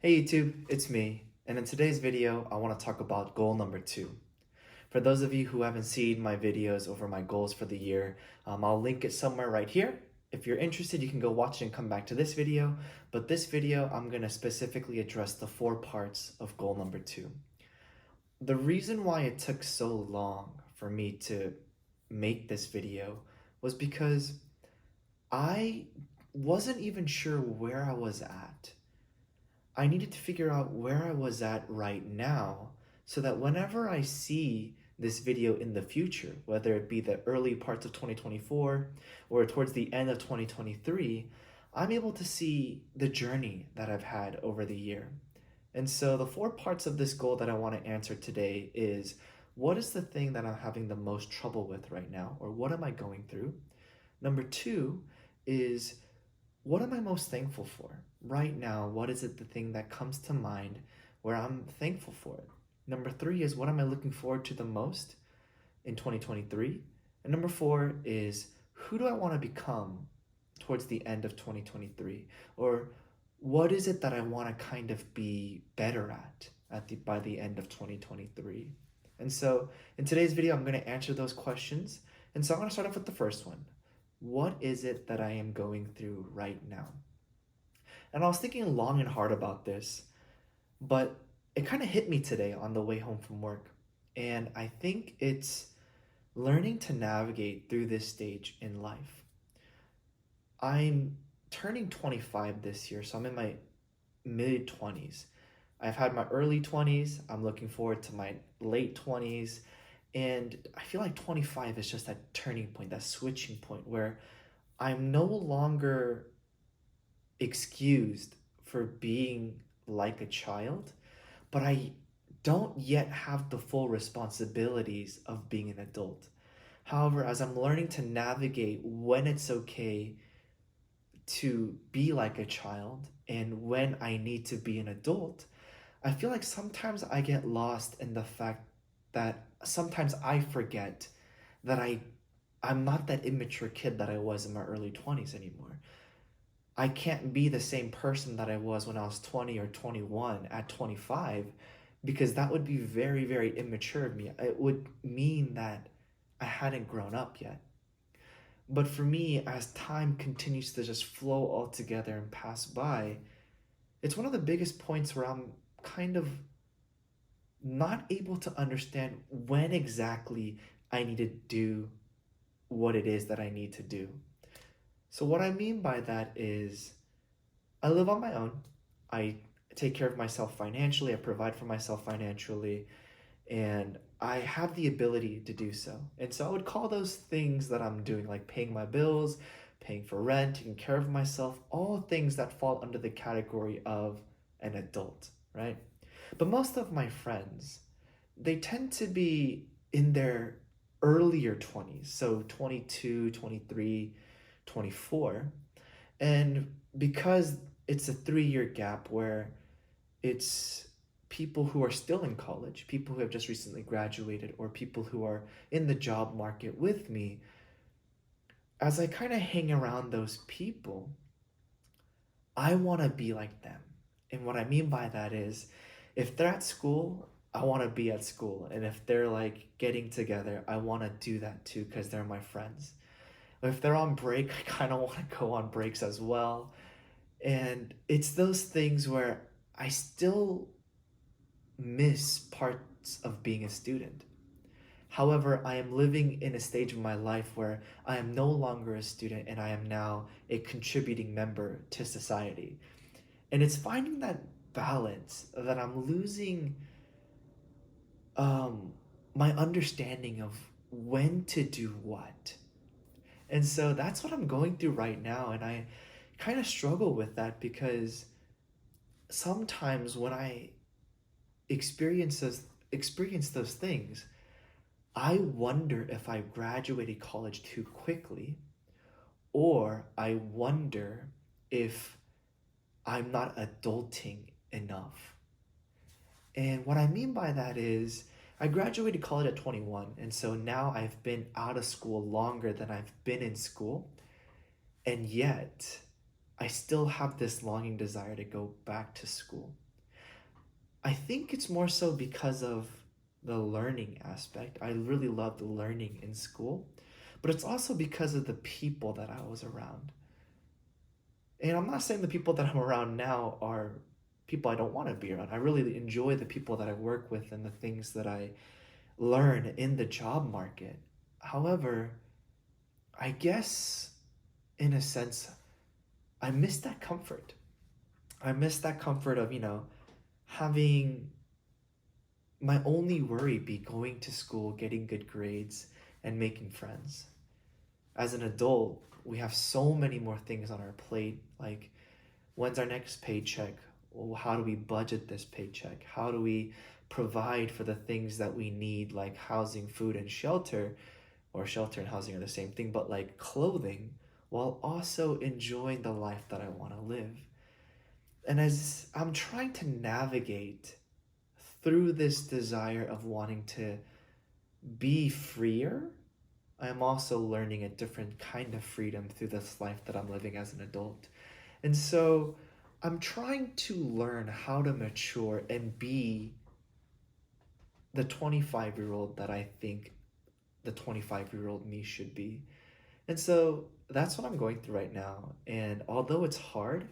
Hey YouTube, it's me, and in today's video, I want to talk about goal number 2. For those of you who haven't seen my videos over my goals for the year, I'll link it somewhere right here. If you're interested, you can go watch it and come back to this video, but this video, I'm going to specifically address the 4 parts of goal number 2. The reason why it took so long for me to make this video was because I wasn't even sure where I was at. I needed to figure out where I was at right now so that whenever I see this video in the future, whether it be the early parts of 2024 or towards the end of 2023, I'm able to see the journey that I've had over the year. And so the 4 parts of this goal that I want to answer today is, what is the thing that I'm having the most trouble with right now, or what am I going through? Number 2 is, what am I most thankful for? Right now, what is it the thing that comes to mind where I'm thankful for it? Number 3 is, what am I looking forward to the most in 2023? And number 4 is, who do I want to become towards the end of 2023? Or what is it that I want to kind of be better at by the end of 2023? And so in today's video, I'm going to answer those questions. And so I'm going to start off with the first one. What is it that I am going through right now? And I was thinking long and hard about this, but it kind of hit me today on the way home from work. And I think it's learning to navigate through this stage in life. I'm turning 25 this year, so I'm in my mid 20s. I've had my early 20s. I'm looking forward to my late 20s. And I feel like 25 is just that turning point, that switching point where I'm no longer excused for being like a child, but I don't yet have the full responsibilities of being an adult. However, as I'm learning to navigate when it's okay to be like a child and when I need to be an adult, I feel like sometimes I get lost in the fact that sometimes I forget that I'm not that immature kid that I was in my early 20s anymore. I can't be the same person that I was when I was 20 or 21 at 25, because that would be very, very immature of me. It would mean that I hadn't grown up yet. But for me, as time continues to just flow all together and pass by, it's one of the biggest points where I'm kind of not able to understand when exactly I need to do what it is that I need to do. So what I mean by that is, I live on my own. I take care of myself financially. I provide for myself financially, and I have the ability to do so. And so I would call those things that I'm doing, like paying my bills, paying for rent, taking care of myself, all things that fall under the category of an adult, right? But most of my friends, they tend to be in their earlier 20s, so 22, 23, 24. And because it's a 3-year gap where it's people who are still in college, people who have just recently graduated, or people who are in the job market with me, as I kind of hang around those people, I want to be like them. And what I mean by that is, if they're at school, I want to be at school. And if they're like getting together, I want to do that too because they're my friends. If they're on break, I kind of want to go on breaks as well. And it's those things where I still miss parts of being a student. However, I am living in a stage of my life where I am no longer a student and I am now a contributing member to society. And it's finding that balance that I'm losing um, my understanding of when to do what. And so that's what I'm going through right now. And I kind of struggle with that because sometimes when I experience those things, I wonder if I graduated college too quickly, or I wonder if I'm not adulting enough. And what I mean by that is, I graduated college at 21, and so now I've been out of school longer than I've been in school, and yet I still have this longing desire to go back to school. I think it's more so because of the learning aspect. I really loved learning in school, but it's also because of the people that I was around. And I'm not saying the people that I'm around now are people I don't want to be around. I really enjoy the people that I work with and the things that I learn in the job market. However, I guess in a sense, I miss that comfort. I miss that comfort of, having my only worry be going to school, getting good grades, and making friends. As an adult, we have so many more things on our plate. Like, when's our next paycheck? Well, how do we budget this paycheck? How do we provide for the things that we need, like housing, food, and shelter? Or shelter and housing are the same thing, but like clothing, while also enjoying the life that I want to live. And as I'm trying to navigate through this desire of wanting to be freer, I'm also learning a different kind of freedom through this life that I'm living as an adult. And so I'm trying to learn how to mature and be the 25-year-old that I think the 25-year-old me should be. And so that's what I'm going through right now. And although it's hard,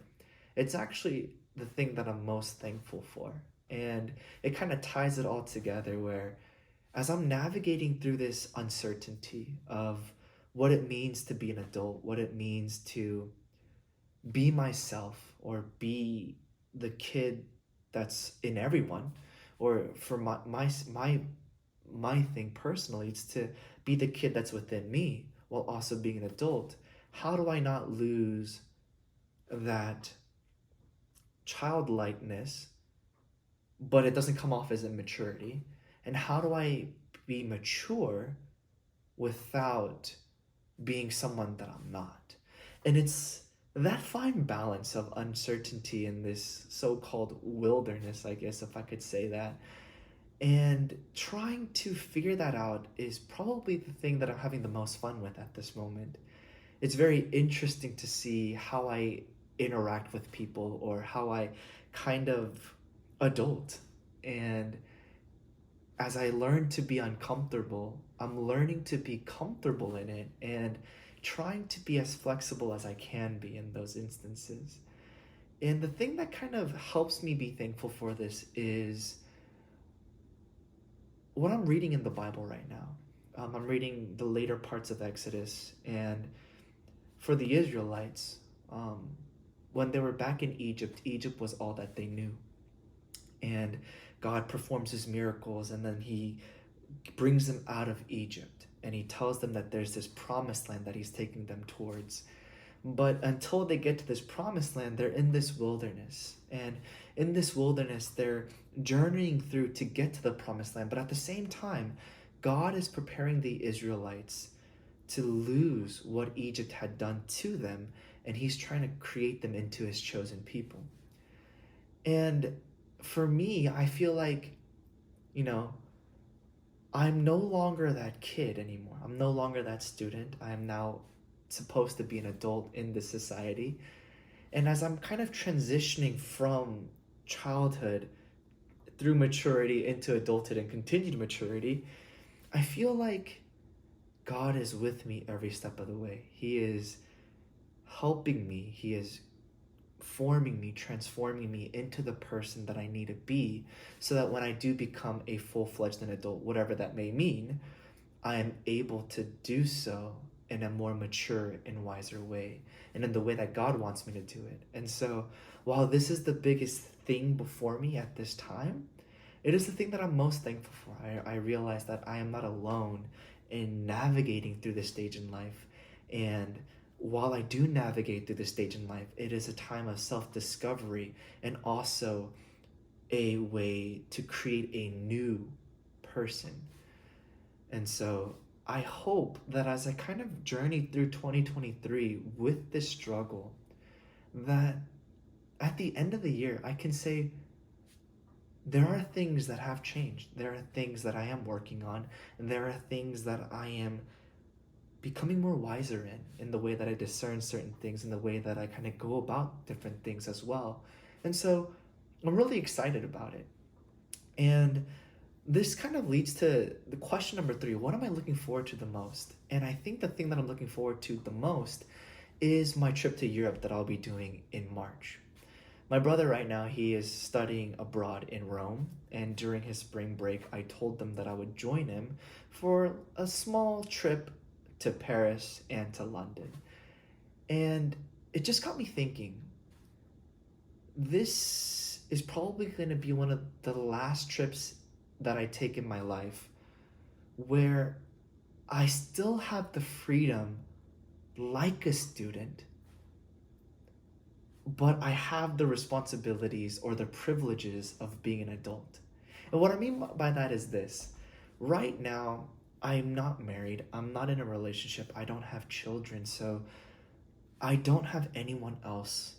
it's actually the thing that I'm most thankful for. And it kind of ties it all together where as I'm navigating through this uncertainty of what it means to be an adult, what it means to be myself or be the kid that's in everyone, or for my thing personally, it's to be the kid that's within me while also being an adult. How do I not lose that childlikeness, but it doesn't come off as immaturity? And how do I be mature without being someone that I'm not? And it's that fine balance of uncertainty in this so called wilderness, I guess, if I could say that. And trying to figure that out is probably the thing that I'm having the most fun with at this moment. It's very interesting to see how I interact with people or how I kind of adult. And as I learn to be uncomfortable, I'm learning to be comfortable in it and trying to be as flexible as I can be in those instances. And the thing that kind of helps me be thankful for this is what I'm reading in the Bible right now. I'm reading the later parts of Exodus, and for the Israelites, um, when they were back in Egypt, Egypt was all that they knew. And God performs his miracles, and then he brings them out of Egypt, and he tells them that there's this promised land that he's taking them towards. But until they get to this promised land, they're in this wilderness. And in this wilderness, they're journeying through to get to the promised land. But at the same time, God is preparing the Israelites to lose what Egypt had done to them, and he's trying to create them into his chosen people. And for me, I feel like, you know, I'm no longer that kid anymore. I'm no longer that student. I'm now supposed to be an adult in this society. And as I'm kind of transitioning from childhood through maturity into adulthood and continued maturity, I feel like God is with me every step of the way. He is helping me. He is forming me, transforming me into the person that I need to be, so that when I do become a full-fledged adult, whatever that may mean, I am able to do so in a more mature and wiser way, and in the way that God wants me to do it. And so, while this is the biggest thing before me at this time, it is the thing that I'm most thankful for. I realize that I am not alone in navigating through this stage in life. And while I do navigate through this stage in life, it is a time of self-discovery and also a way to create a new person. And so I hope that as I kind of journey through 2023 with this struggle, that at the end of the year, I can say there are things that have changed. There are things that I am working on, and there are things that I am becoming more wiser in the way that I discern certain things, in the way that I kind of go about different things as well. And so I'm really excited about it. And this kind of leads to the question number three: what am I looking forward to the most? And I think the thing that I'm looking forward to the most is my trip to Europe that I'll be doing in March. My brother right now, he is studying abroad in Rome, and during his spring break, I told them that I would join him for a small trip to Paris and to London. And it just got me thinking, this is probably going to be one of the last trips that I take in my life where I still have the freedom like a student, but I have the responsibilities or the privileges of being an adult. And what I mean by that is this: right now, I'm not married, I'm not in a relationship, I don't have children, so I don't have anyone else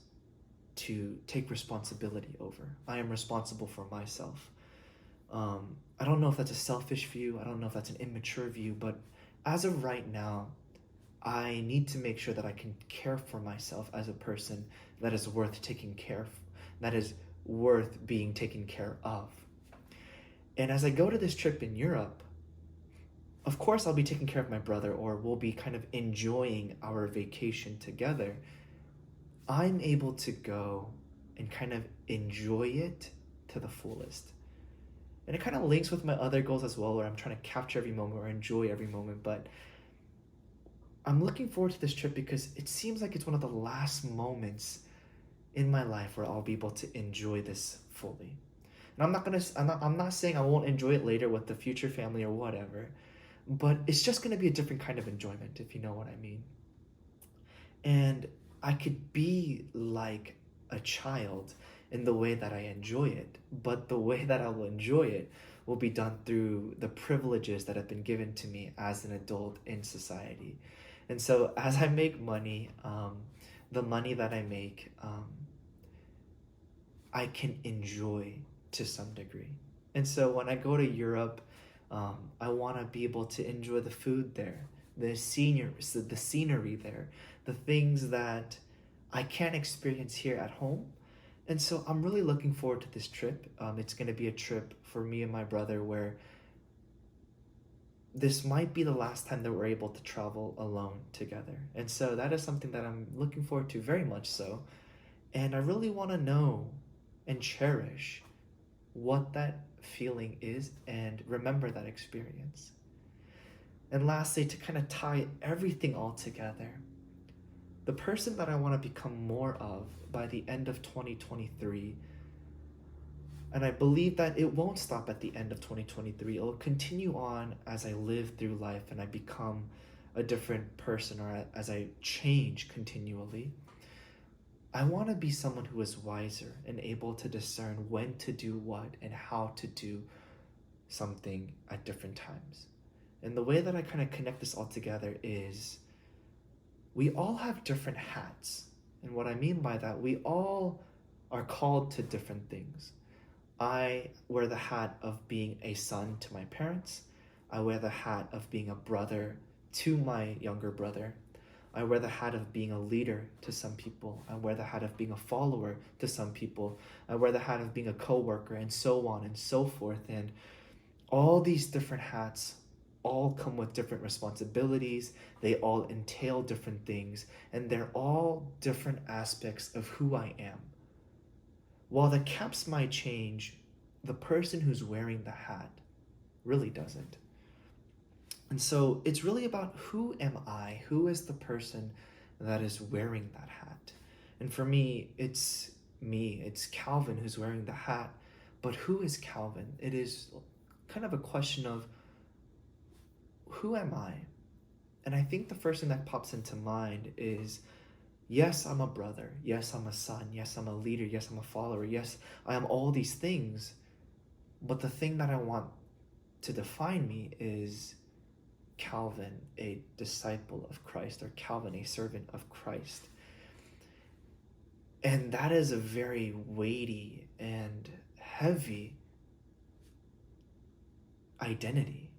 to take responsibility over. I am responsible for myself. I don't know if that's a selfish view, I don't know if that's an immature view, but as of right now, I need to make sure that I can care for myself as a person that is worth taking care of, that is worth being taken care of. And as I go to this trip in Europe, of course I'll be taking care of my brother, or we'll be kind of enjoying our vacation together. I'm able to go and kind of enjoy it to the fullest. And it kind of links with my other goals as well, where I'm trying to capture every moment or enjoy every moment. But I'm looking forward to this trip because it seems like it's one of the last moments in my life where I'll be able to enjoy this fully. And I'm not saying I won't enjoy it later with the future family or whatever, but it's just gonna be a different kind of enjoyment, if you know what I mean. And I could be like a child in the way that I enjoy it, but the way that I will enjoy it will be done through the privileges that have been given to me as an adult in society. And so as I make money, the money that I make, I can enjoy to some degree. And so when I go to Europe, I want to be able to enjoy the food there, the scenery there, the things that I can't experience here at home. And so I'm really looking forward to this trip. It's going to be a trip for me and my brother where this might be the last time that we're able to travel alone together. And so that is something that I'm looking forward to very much so. And I really want to know and cherish what that feeling is and remember that experience. And lastly, to kind of tie everything all together, the person that I want to become more of by the end of 2023, and I believe that it won't stop at the end of 2023, it'll continue on as I live through life and I become a different person, or as I change continually. I want to be someone who is wiser and able to discern when to do what and how to do something at different times. And the way that I kind of connect this all together is we all have different hats. And what I mean by that, we all are called to different things. I wear the hat of being a son to my parents. I wear the hat of being a brother to my younger brother. I wear the hat of being a leader to some people. I wear the hat of being a follower to some people. I wear the hat of being a coworker, and so on and so forth. And all these different hats all come with different responsibilities. They all entail different things, and they're all different aspects of who I am. While the caps might change, the person who's wearing the hat really doesn't. And so it's really about, who am I? Who is the person that is wearing that hat? And for me, it's Calvin who's wearing the hat. But who is Calvin? It is kind of a question of, who am I? And I think the first thing that pops into mind is, yes, I'm a brother. Yes, I'm a son. Yes, I'm a leader. Yes, I'm a follower. Yes, I am all these things. But the thing that I want to define me is Calvin, a disciple of Christ, or Calvin, a servant of Christ. And that is a very weighty and heavy identity,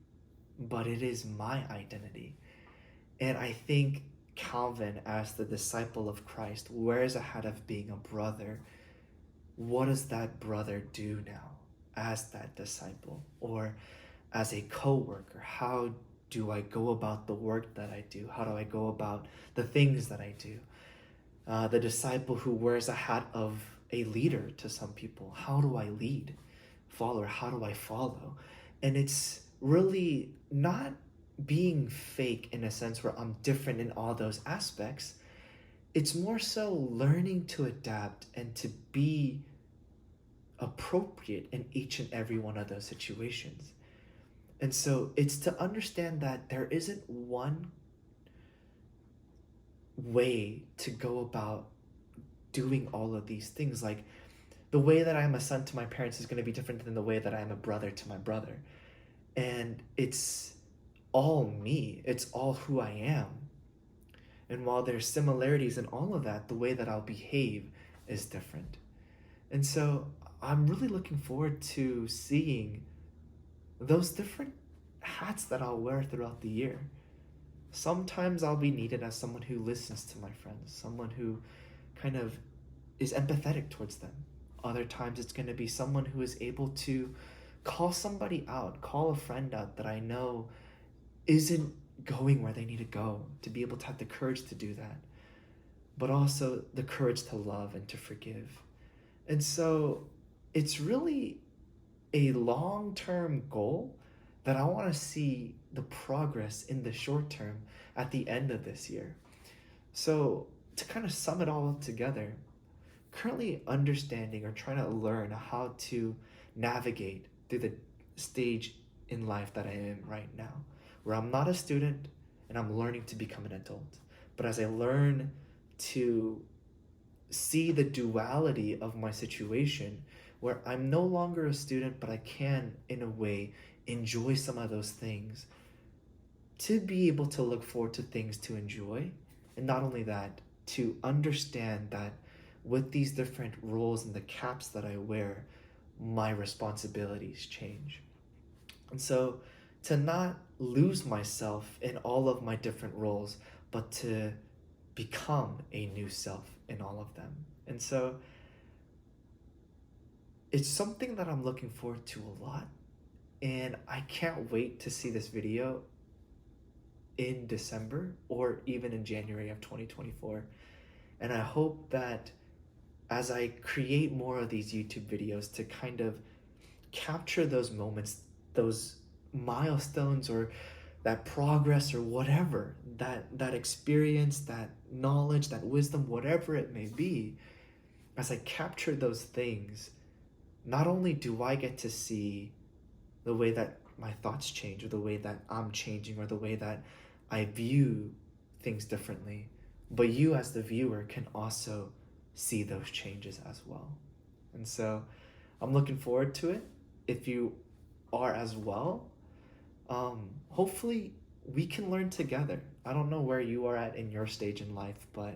but it is my identity. And I think Calvin, as the disciple of Christ, wears a hat of being a brother. What does that brother do now? as that disciple, or as a co-worker? How do I go about the work that I do? How do I go about the things that I do? The disciple who wears a hat of a leader to some people. How do I lead? Follower, how do I follow? And it's really not being fake in a sense where I'm different in all those aspects. It's more so learning to adapt and to be appropriate in each and every one of those situations. And so it's to understand that there isn't one way to go about doing all of these things. Like, the way that I am a son to my parents is going to be different than the way that I am a brother to my brother. And it's all me, it's all who I am. And while there's similarities in all of that, the way that I'll behave is different. And so I'm really looking forward to seeing those different hats that I'll wear throughout the year. Sometimes I'll be needed as someone who listens to my friends, someone who kind of is empathetic towards them. Other times it's going to be someone who is able to call somebody out, call a friend out that I know isn't going where they need to go, to be able to have the courage to do that, but also the courage to love and to forgive. And so it's really a long-term goal that I want to see the progress in the short term at the end of this year. So to kind of sum it all up together, currently understanding or trying to learn how to navigate through the stage in life that I am right now, where I'm not a student and I'm learning to become an adult. But as I learn to see the duality of my situation, where I'm no longer a student, but I can, in a way, enjoy some of those things, to be able to look forward to things to enjoy. And not only that, to understand that with these different roles and the caps that I wear, my responsibilities change. And so to not lose myself in all of my different roles, but to become a new self in all of them. And so it's something that I'm looking forward to a lot. And I can't wait to see this video in December or even in January of 2024. And I hope that as I create more of these YouTube videos to kind of capture those moments, those milestones, or that progress, or whatever, that experience, that knowledge, that wisdom, whatever it may be, as I capture those things, not only do I get to see the way that my thoughts change, or the way that I'm changing, or the way that I view things differently, but you as the viewer can also see those changes as well. And so I'm looking forward to it. If you are as well, hopefully we can learn together. I don't know where you are at in your stage in life, but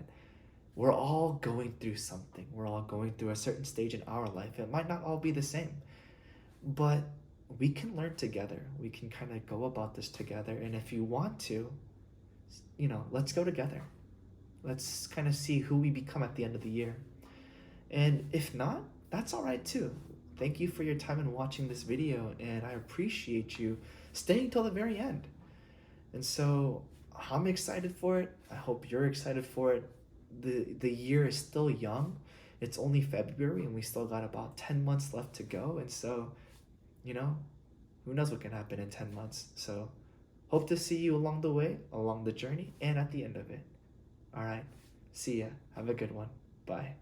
we're all going through something. We're all going through a certain stage in our life. It might not all be the same, but we can learn together. We can kind of go about this together. And if you want to, let's go together. Let's kind of see who we become at the end of the year. And if not, that's all right too. Thank you for your time in watching this video, and I appreciate you staying till the very end. And so I'm excited for it. I hope you're excited for it. The year is still young. It's only February and we still got about 10 months left to go. And so, who knows what can happen in 10 months. So hope to see you along the way, along the journey, and at the end of it. All right. See ya. Have a good one. Bye.